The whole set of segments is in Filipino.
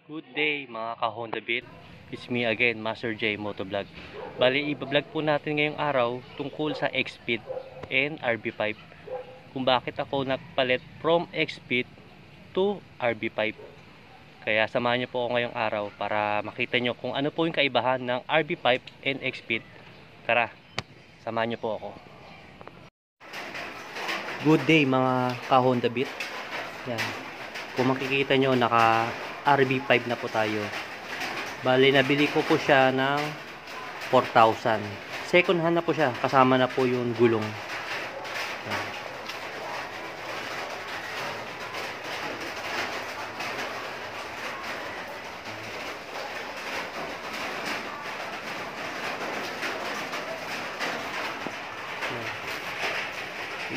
Good day mga ka-Honda Beat. It's me again, Master J Motovlog. Bali, ibablog po natin ngayong araw tungkol sa X-Speed and RB5. Kung bakit ako nagpalit from X-Speed to RB5. Kaya samahan niyo po ako ngayong araw para makita niyo kung ano po yung kaibahan ng RB5 and X-Speed. Tara, samahan niyo po ako. Good day mga ka-Honda Beat. Yan. Kung makikita nyo, naka RB5 na po tayo. Bali, nabili ko po siya ng 4,000. Second hand na po siya. Kasama na po yung gulong.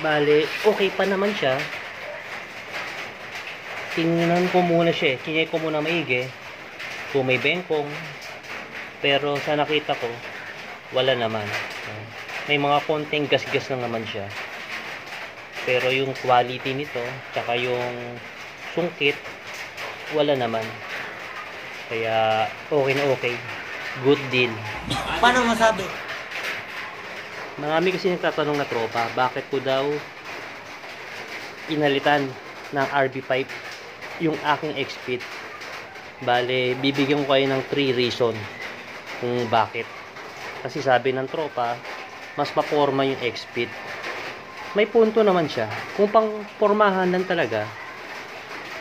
Bali, okay pa naman siya. Tingnan ko muna siya. Tingnan ko muna maigi kung may bengkong. Pero sa nakita ko, wala naman. May mga konting gas-gas lang naman siya. Pero yung quality nito, tsaka yung sungkit, wala naman. Kaya okay na okay. Good deal. Paano masabi? Marami kasi nagtatanong na tropa, bakit ko daw inalitan ng RB5 yung aking X-Speed. Bale, bibigyan ko kayo ng 3 reason kung bakit. Kasi sabi ng tropa, mas maporma yung X-Speed. May punto naman siya. Kung pang pormahan lang talaga,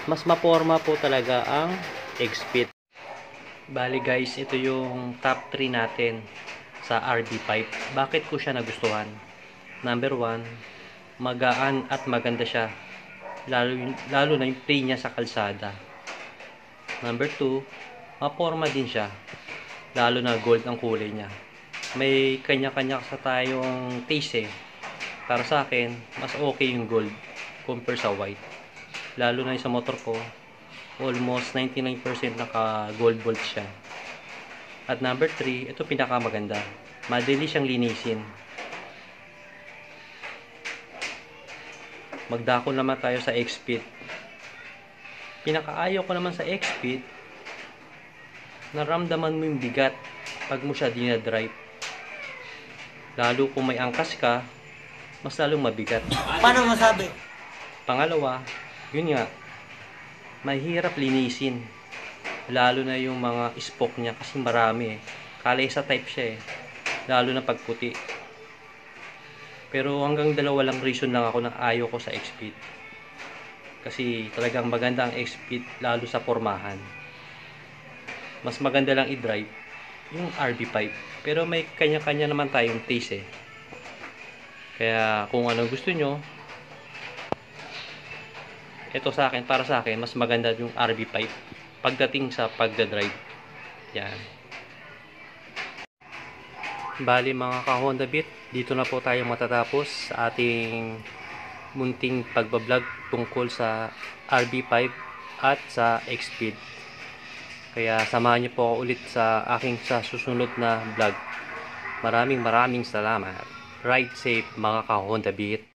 mas maporma po talaga ang X-Speed. Bale guys, ito yung top 3 natin sa RB5. Bakit ko siya nagustuhan? Number 1, magaan at maganda siya. Lalo na yung play niya sa kalsada. Number 2, maporma din siya. Lalo na gold ang kulay niya. May kanya-kanya sa tayong taste eh. Para sa akin, mas okay yung gold compare sa white. Lalo na yung sa motor ko, almost 99% naka gold bolt siya. At number 3, ito pinakamaganda. Madali siyang linisin. Magdako naman tayo sa X-Speed. Pinakaayaw ko naman sa X-Speed, naramdaman mo yung bigat pag mo siya dinadrive. Lalo kung may angkas ka, mas lalong mabigat. Paano masabi? Pangalawa, yun nga, mahirap linisin. Lalo na yung mga spoke niya kasi marami eh. Kalay sa type siya eh. Lalo na pagputi. Pero hanggang 2 lang reason lang ako na ayaw ko sa X-Speed. Kasi talagang maganda ang X-Speed lalo sa pormahan. Mas maganda lang i-drive yung RB5. Pero may kanya-kanya naman tayong taste eh. Kaya kung anong gusto nyo, ito sa akin, para sa akin, mas maganda yung RB5 pagdating sa pagdadrive. Yan. Bali mga ka-Honda Beat, dito na po tayo matatapos sa ating munting pagbablog tungkol sa RB5 at sa X-Speed. Kaya samahan niyo po ako ulit sa aking susunod na vlog. Maraming salamat. Ride safe mga ka-Honda Beat.